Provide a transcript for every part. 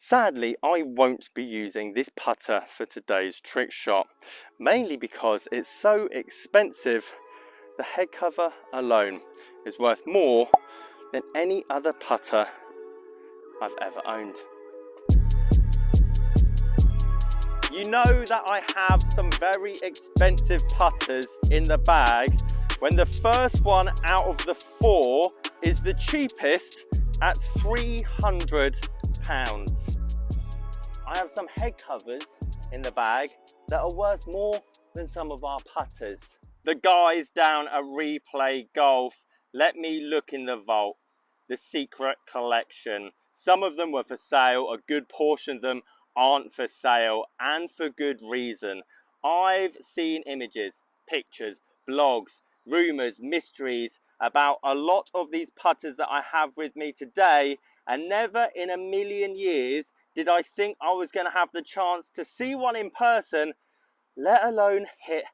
Sadly, I won't be using this putter for today's trick shot, mainly because it's so expensive. The head cover alone is worth more than any other putter I've ever owned. You know that I have some very expensive putters in the bag when the first one out of the four is the cheapest at £300. I have some head covers in the bag that are worth more than some of our putters. The guys down at Replay Golf let me look in the vault, the secret collection. Some of them were for sale, a good portion of them aren't for sale, and for good reason. I've seen images, pictures, blogs, rumours, mysteries about a lot of these putters that I have with me today, and never in a million years did I think I was going to have the chance to see one in person, let alone hit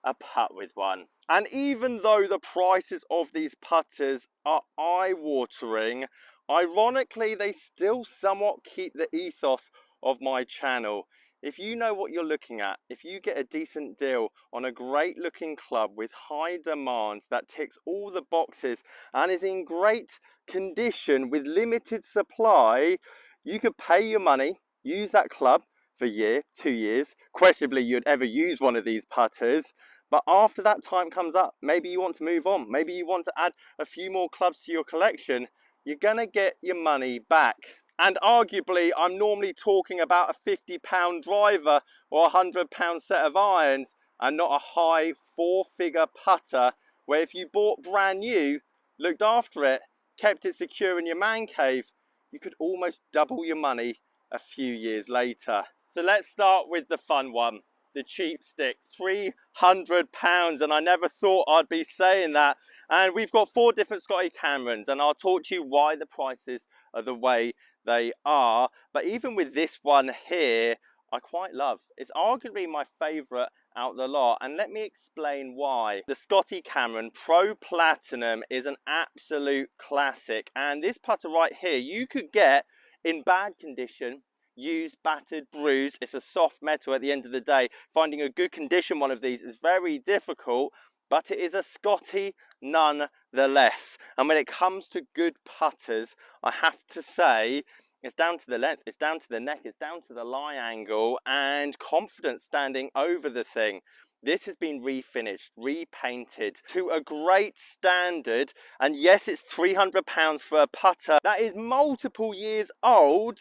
a putt with one. And even though the prices of these putters are eye-watering, ironically they still somewhat keep the ethos of my channel. If you know what you're looking at, if you get a decent deal on a great looking club with high demand that ticks all the boxes and is in great condition with limited supply, you could pay your money, use that club for a year, 2 years. Questionably you'd ever use one of these putters, but after that time comes up, maybe you want to move on, maybe you want to add a few more clubs to your collection, you're gonna get your money back. And arguably I'm normally talking about a £50 driver or a £100 set of irons, and not a high four-figure putter where if you bought brand new, looked after it, kept it secure in your man cave, you could almost double your money a few years later. So let's start with the fun one, the cheap stick, £300, and I never thought I'd be saying that. And we've got 4 different Scotty Camerons, and I'll talk to you why the prices are the way they are. But even with this one here, I quite love. It's arguably my favourite out of the lot, and let me explain why. The Scotty Cameron Pro Platinum is an absolute classic, and this putter right here you could get in bad condition, used, battered, bruised. It's a soft metal at the end of the day. Finding a good condition one of these is very difficult, but it is a Scotty nonetheless. And when it comes to good putters, I have to say it's down to the length, it's down to the neck, it's down to the lie angle and confidence standing over the thing. This has been refinished, repainted to a great standard, and yes, it's £300 for a putter that is multiple years old,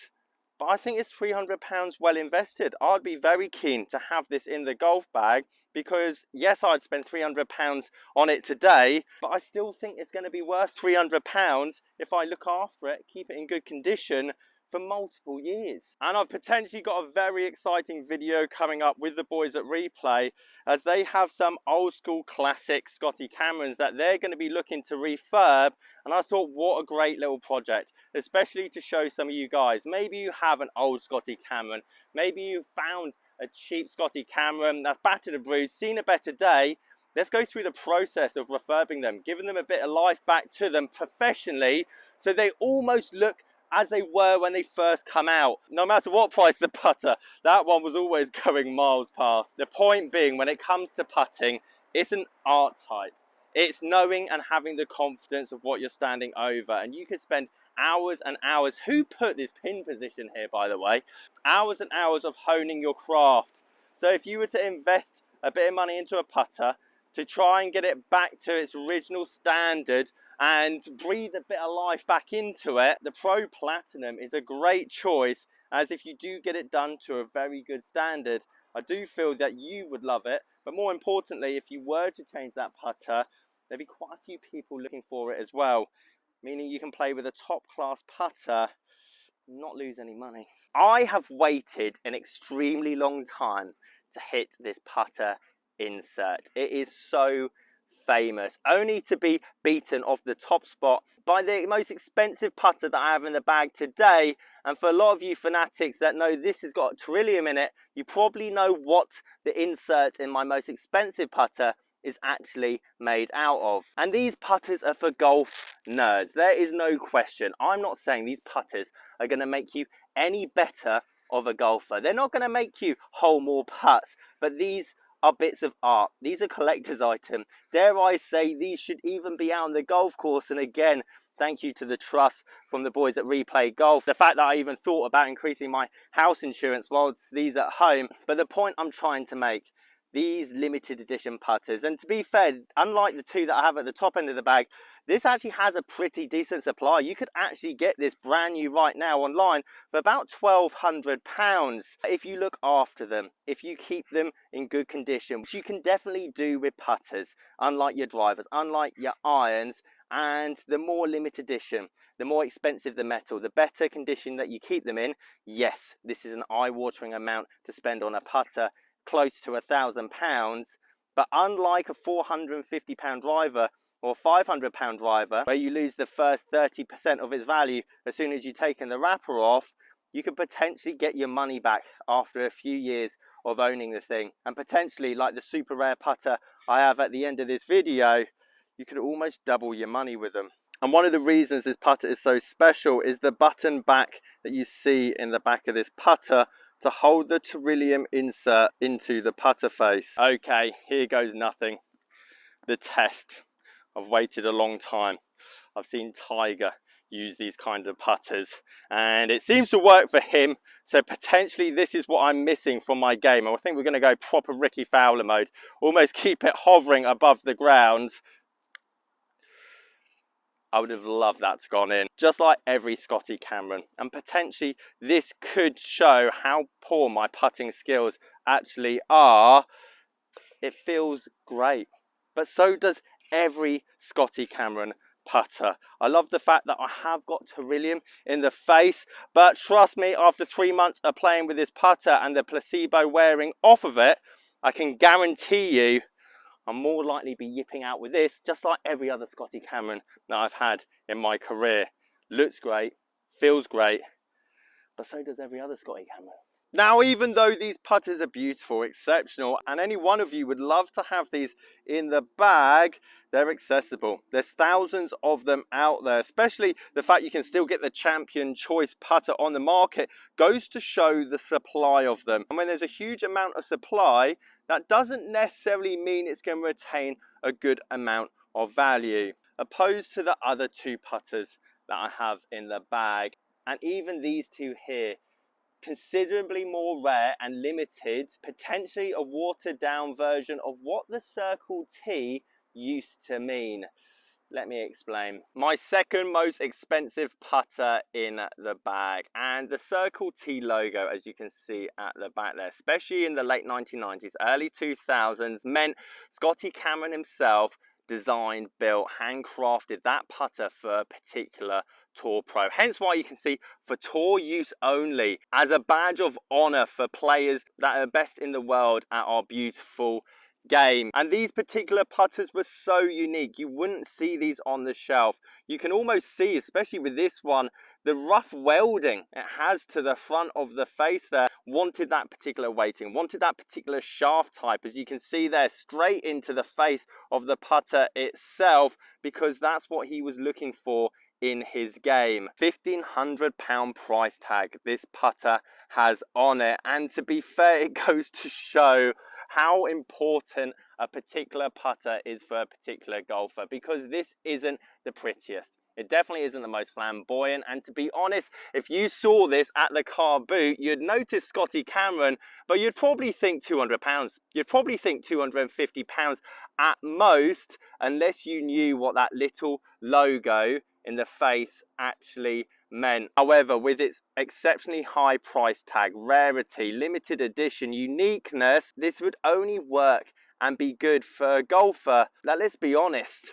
but I think it's £300 well invested. I'd be very keen to have this in the golf bag because yes, I'd spend £300 on it today, but I still think it's going to be worth £300 if I look after it, keep it in good condition for multiple years. And I've potentially got a very exciting video coming up with the boys at Replay, as they have some old school classic Scotty Camerons that they're going to be looking to refurb. And I thought, what a great little project, especially to show some of you guys. Maybe you have an old Scotty Cameron, maybe you found a cheap Scotty Cameron that's battered and bruised, seen a better day. Let's go through the process of refurbing them, giving them a bit of life back to them professionally, so they almost look as they were when they first come out. No matter what price the putter, that one was always going miles past. The point being, when it comes to putting, it's an art type. It's knowing and having the confidence of what you're standing over, and you can spend hours and hours. Who put this pin position here, by the way? Hours and hours of honing your craft. So if you were to invest a bit of money into a putter to try and get it back to its original standard and breathe a bit of life back into it, the Pro Platinum is a great choice, as if you do get it done to a very good standard, I do feel that you would love it. But more importantly, if you were to change that putter, there'd be quite a few people looking for it as well, meaning you can play with a top class putter, not lose any money. I have waited an extremely long time to hit this putter insert. It is so famous, only to be beaten off the top spot by the most expensive putter that I have in the bag today. And for a lot of you fanatics that know this has got Trillium in it, you probably know what the insert in my most expensive putter is actually made out of. And these putters are for golf nerds. There is no question. I'm not saying these putters are going to make you any better of a golfer. They're not going to make you hole more putts, but these are bits of art. These are collector's items. Dare I say, these should even be out on the golf course. And again, thank you to the trust from the boys at Replay Golf. The fact that I even thought about increasing my house insurance whilst these at home. But the point I'm trying to make, these limited edition putters, and to be fair, unlike the two that I have at the top end of the bag, this actually has a pretty decent supply. You could actually get this brand new right now online for about £1,200 if you look after them, if you keep them in good condition, which you can definitely do with putters, unlike your drivers, unlike your irons. And the more limited edition, the more expensive the metal, the better condition that you keep them in. Yes, this is an eye-watering amount to spend on a putter, close to £1,000, but unlike a £450 driver or £500 driver, where you lose the first 30% of its value as soon as you've taken the wrapper off, you could potentially get your money back after a few years of owning the thing. And potentially, like the super rare putter I have at the end of this video, you could almost double your money with them. And one of the reasons this putter is so special is the button back that you see in the back of this putter to hold the Trillium insert into the putter face. Okay, here goes nothing. The test. I've waited a long time. I've seen Tiger use these kind of putters and it seems to work for him, so potentially this is what I'm missing from my game. I think we're going to go proper Ricky Fowler mode, almost keep it hovering above the ground. I would have loved that to gone in, just like every Scotty Cameron. And potentially this could show how poor my putting skills actually are. It feels great, but so does every Scotty Cameron putter. I love the fact that I have got Trillium in the face, but trust me, after 3 months of playing with this putter and the placebo wearing off of it, I can guarantee you I'm more likely to be yipping out with this, just like every other Scotty Cameron that I've had in my career. Looks great, feels great, but so does every other Scotty Cameron. Now, even though these putters are beautiful, exceptional, and any one of you would love to have these in the bag, they're accessible. There's thousands of them out there, especially the fact you can still get the Champion Choice putter on the market goes to show the supply of them. And when there's a huge amount of supply, that doesn't necessarily mean it's going to retain a good amount of value, opposed to the other two putters that I have in the bag. And even these two here, considerably more rare and limited, potentially a watered down version of what the Circle T used to mean. Let me explain. My second most expensive putter in the bag, and the Circle T logo, as you can see at the back there, especially in the late 1990s, early 2000s, meant Scotty Cameron himself designed, built, handcrafted that putter for a particular Tour Pro. Hence why you can see for tour use only, as a badge of honor for players that are best in the world at our beautiful game. And these particular putters were so unique, you wouldn't see these on the shelf. You can almost see, especially with this one, the rough welding it has to the front of the face there. Wanted that particular weighting, wanted that particular shaft type, as you can see there, straight into the face of the putter itself, because that's what he was looking for in his game. £1,500 price tag this putter has on it, and to be fair, it goes to show how important a particular putter is for a particular golfer, because this isn't the prettiest. It definitely isn't the most flamboyant, and to be honest, if you saw this at the car boot, you'd notice Scotty Cameron, but you'd probably think £200. You'd probably think £250 at most, unless you knew what that little logo in the face actually meant. However, with its exceptionally high price tag, rarity, limited edition, uniqueness, this would only work and be good for a golfer that, let's be honest,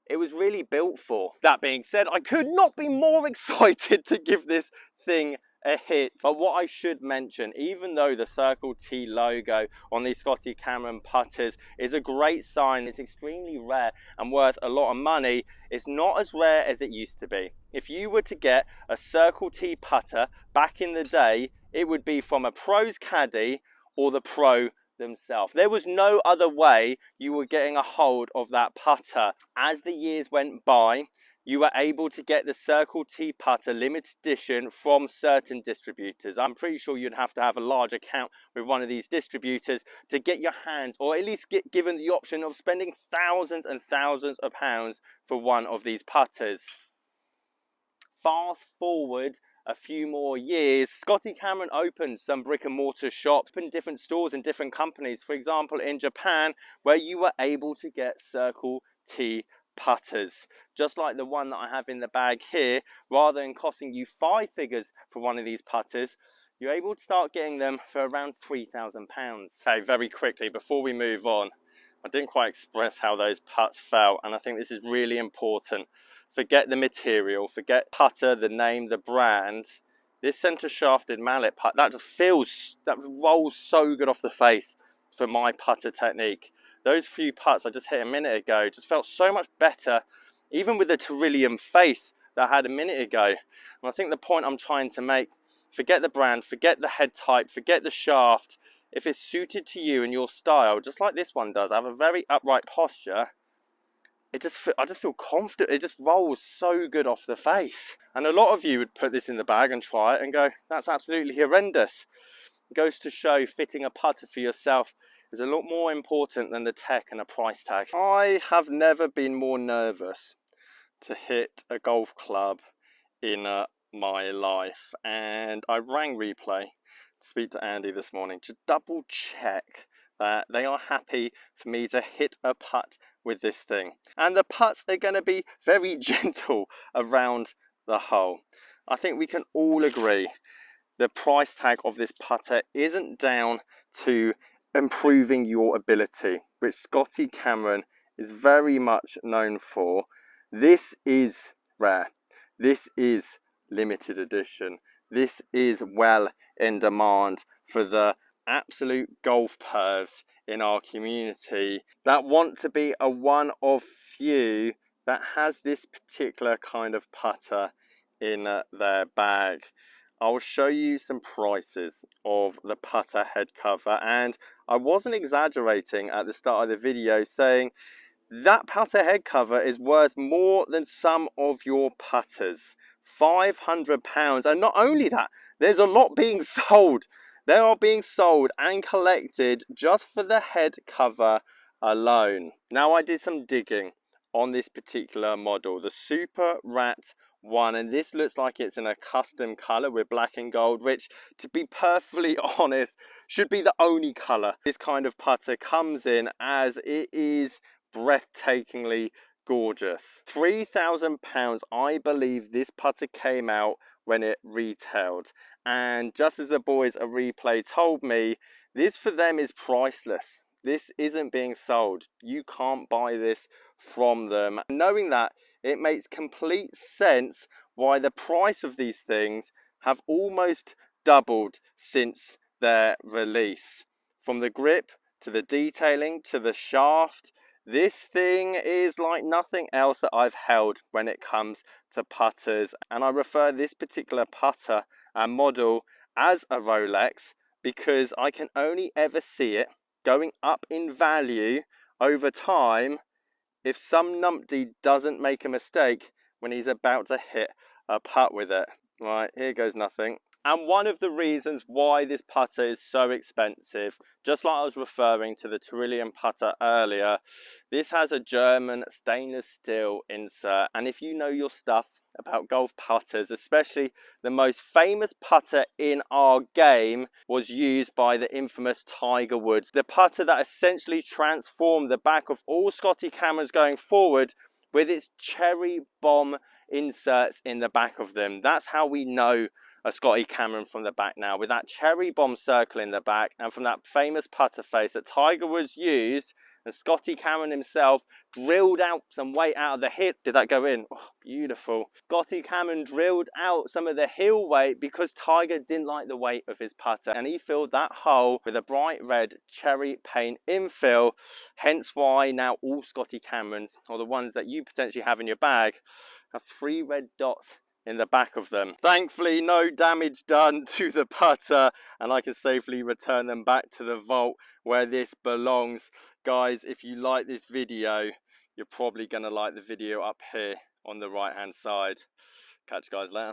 it was really built for. That being said, I could not be more excited to give this thing a hit. But what I should mention, even though the Circle T logo on these Scotty Cameron putters is a great sign, it's extremely rare and worth a lot of money, it's not as rare as it used to be. If you were to get a Circle T putter back in the day, it would be from a pro's caddy or the pro themselves. There was no other way you were getting a hold of that putter. As the years went by, you were able to get the Circle T putter limited edition from certain distributors. I'm pretty sure you'd have to have a large account with one of these distributors to get your hands, or at least get given the option of spending thousands and thousands of pounds for one of these putters. Fast forward a few more years, Scotty Cameron opened some brick and mortar shops in different stores in different companies. For example, in Japan, where you were able to get Circle T putters, just like the one that I have in the bag here. Rather than costing you 5 figures for one of these putters, you're able to start getting them for around £3,000. Okay, very quickly before we move on, I didn't quite express how those putts felt, and I think this is really important. Forget the material, forget putter, the name, the brand. This centre shafted mallet putt, that rolls so good off the face for my putter technique. Those few putts I just hit a minute ago just felt so much better, even with the Trillium face that I had a minute ago. And I think the point I'm trying to make, forget the brand, forget the head type, forget the shaft. If it's suited to you and your style, just like this one does, I have a very upright posture. I just feel confident. It just rolls so good off the face. And a lot of you would put this in the bag and try it and go, that's absolutely horrendous. It goes to show fitting a putter for yourself is a lot more important than the tech and a price tag. I have never been more nervous to hit a golf club in my life, and I rang Replay to speak to Andy this morning to double check that they are happy for me to hit a putt with this thing, and the putts are going to be very gentle around the hole. I think we can all agree the price tag of this putter isn't down to improving your ability, which Scotty Cameron is very much known for. This is rare. This is limited edition. This is well in demand for the absolute golf pervs in our community that want to be a one of few that has this particular kind of putter in their bag. I'll show you some prices of the putter head cover, and I wasn't exaggerating at the start of the video saying that putter head cover is worth more than some of your putters. £500, and not only that, there's a lot being sold. They are being sold and collected just for the head cover alone. Now, I did some digging on this particular model, the Super Rat one, and this looks like it's in a custom color with black and gold, which, to be perfectly honest, should be the only color this kind of putter comes in, as it is breathtakingly gorgeous. £3,000, I believe this putter came out when it retailed, and just as the boys at Replay told me, this for them is priceless. This isn't being sold. You can't buy this from them. Knowing that, it makes complete sense why the price of these things have almost doubled since their release. From the grip to the detailing to the shaft, this thing is like nothing else that I've held when it comes to putters, and I refer this particular putter and model as a Rolex because I can only ever see it going up in value over time if some numpty doesn't make a mistake when he's about to hit a putt with it. Right, here goes nothing. And one of the reasons why this putter is so expensive, just like I was referring to the Trillium putter earlier, this has a German stainless steel insert. And if you know your stuff about golf putters, especially the most famous putter in our game was used by the infamous Tiger Woods. The putter that essentially transformed the back of all Scotty Camerons going forward with its cherry bomb inserts in the back of them. That's how we know a Scotty Cameron from the back now, with that cherry bomb circle in the back, and from that famous putter face that Tiger Woods used, and Scotty Cameron himself drilled out some weight out of the hip. Did that go in? Oh, beautiful. Scotty Cameron drilled out some of the heel weight because Tiger didn't like the weight of his putter, and he filled that hole with a bright red cherry paint infill, hence why now all Scotty Camerons, or the ones that you potentially have in your bag, have 3 red dots in the back of them. Thankfully, no damage done to the putter, and I can safely return them back to the vault where this belongs. Guys, if you like this video, you're probably going to like the video up here on the right hand side. Catch you guys later.